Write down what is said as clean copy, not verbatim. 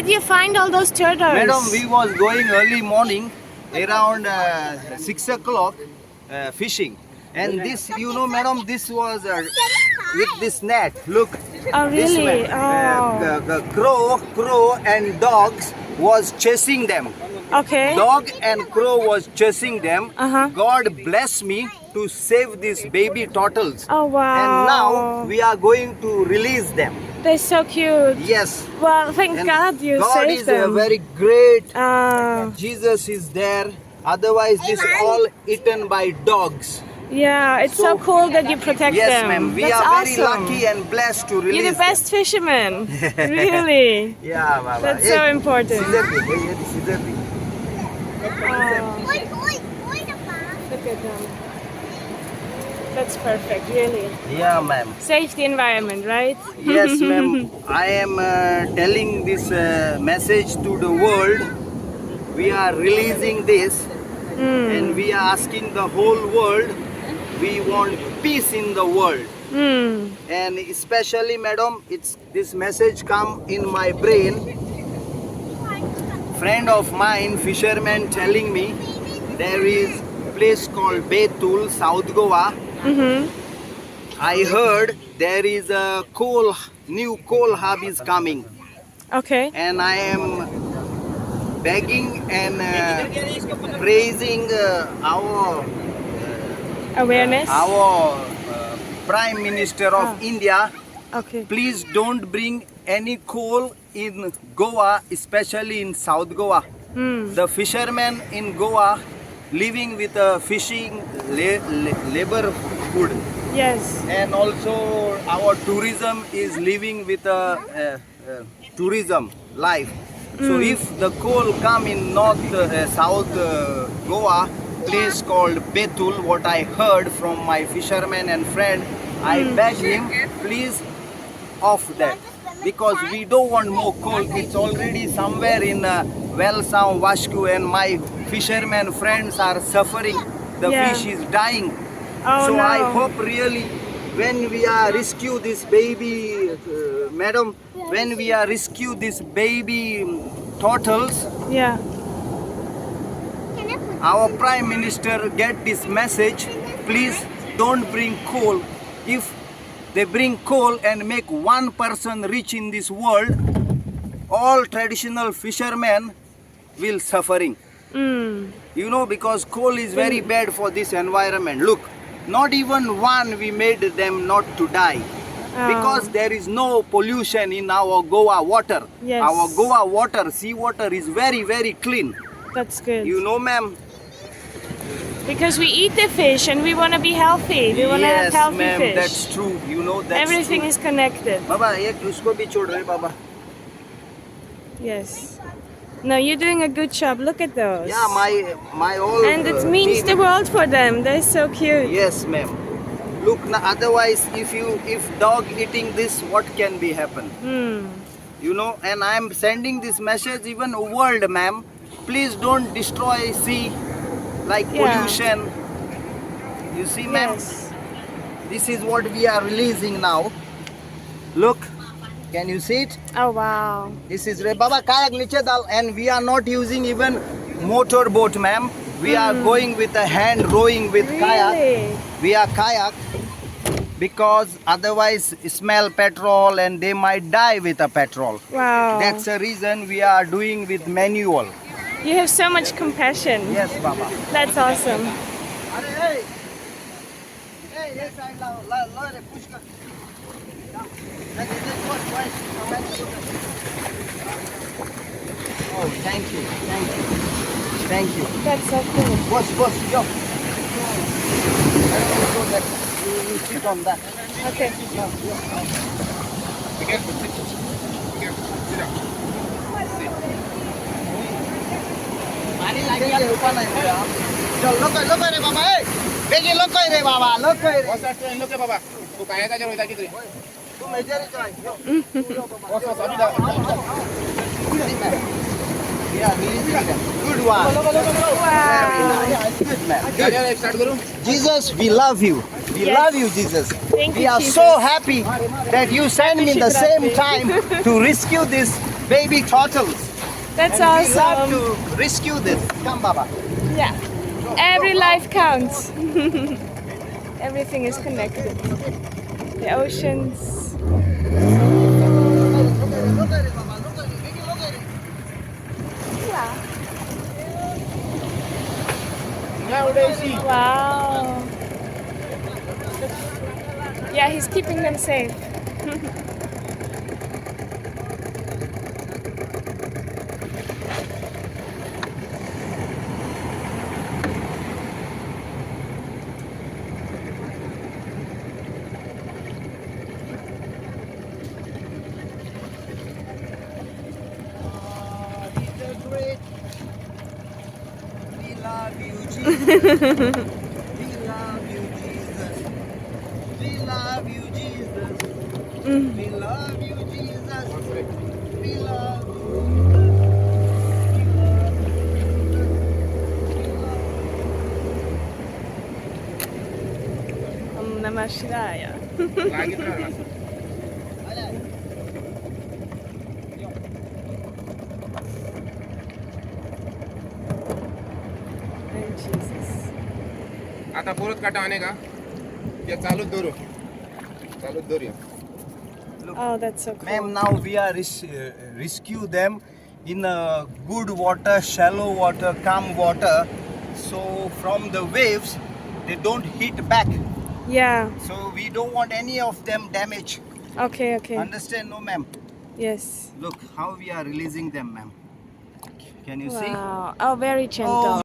did you find all those turtles? Madam, we was going early morning around 6 o'clock fishing. And this, you know, madam, this was with this net. Look. Oh, This really? way. Oh. The crow and dogs was chasing them. Okay. Dog and crow was chasing them. Uh-huh. God bless me to save these baby turtles. Oh, wow. And now we are going to release them. They're so cute. Yes. Well, thank And God you God saved is them. very great. Ah, Jesus is there. Otherwise, this all eaten by dogs. yeah, it's so cool that you protect Yes, them. ma'am. We That's are very awesome. lucky and blessed to release You're the best fisherman. Really. them. Yeah, Baba. That's so important. Scissor bee. Hey, hey, scissor bee. Oh, look at them. That's perfect, really. Yeah, ma'am. Save the environment, right? Yes, ma'am. I am telling this message to the world. We are releasing this, and we are asking the whole world. We want peace in the world, and especially, madam, it's this message come in my brain. Friend of mine, fisherman, telling me there is place called Betul, South Goa. I heard there is a new coal hub is coming, Okay. and I am begging and praising our Awareness? Prime Minister of India. Okay. Please don't bring any coal in Goa, especially in South Goa. The fishermen in Goa living with a fishing labor food, Yes. and also our tourism is living with a tourism life. So if the coal come in south Goa, place called Betul, what I heard from my fisherman and friend, I beg him, please off that, because we don't want more coal. It's already somewhere in Wellsound, Vasco, and my fishermen friends are suffering. The Yeah. fish is dying. Oh, So no. I hope really when we are rescue this baby, madam, when we are rescue this baby turtles, Yeah. our Prime Minister get this message, please don't bring coal. If they bring coal and make one person rich in this world, all traditional fishermen will suffering. You know, because coal is very bad for this environment. Look, not even one we made them not to die. Because there is no pollution in our Goa water. Yes. Our Goa water, sea water is very, very clean. That's good. You know, ma'am? Because we eat the fish and we want to be healthy. We want to have Yes, healthy ma'am, fish. that's true. You know, that's Everything true. is connected. Baba, ek usko bhi chhod rahe, Baba. Yes. No, you're doing a good job. Look at those. Yeah, my all. And it means team. the world for them. They're so cute. Yes, ma'am. Look, otherwise, if dog eating this, what can be happen? You know, and I am sending this message even world, ma'am. Please don't destroy sea like Yeah. pollution. You see, ma'am. Yes. This is what we are releasing now. Look, can you see it? Oh, wow. This is Baba kayak niche dal, and we are not using even motor boat, ma'am. We are going with a hand rowing with kayak. Really? We are kayak because otherwise smell petrol and they might die with a petrol. Wow. That's the reason we are doing with manual. You have so much compassion. Yes, Baba. That's awesome. Oh, thank you, thank you, thank you. That's so cool. Boss, yo. You sit on that. Okay. चल लोक रे बाबा ए बेगी लोक रे बाबा लोक रे बाबा तू काय का जरूर की तू मेजर चल good one. Jesus, we love you. We Yes. love you, Jesus. Thank we you, are Jesus. so happy that you send me the same time to rescue this baby turtles. That's And we love awesome. to rescue this. Come, Baba. Yeah. Every life counts. Everything is connected. The oceans. Wow. Yeah, he's keeping them safe. We love you, Jesus. We love you, Jesus. We love you, Jesus. We love you, Jesus. We love you. Om Namah Shivaya. Thank Jesus. आता परत काटा आने का ये चालूच दोरो Oh, that's so cool. Ma'am, now we are rescue them in good water, shallow water, calm water. So from the waves, they don't hit back. Yeah. So we don't want any of them damaged. Okay, okay. Understand, no, ma'am? Yes. Look how we are releasing them, ma'am. Can you see? Wow. Oh, very gentle. Oh,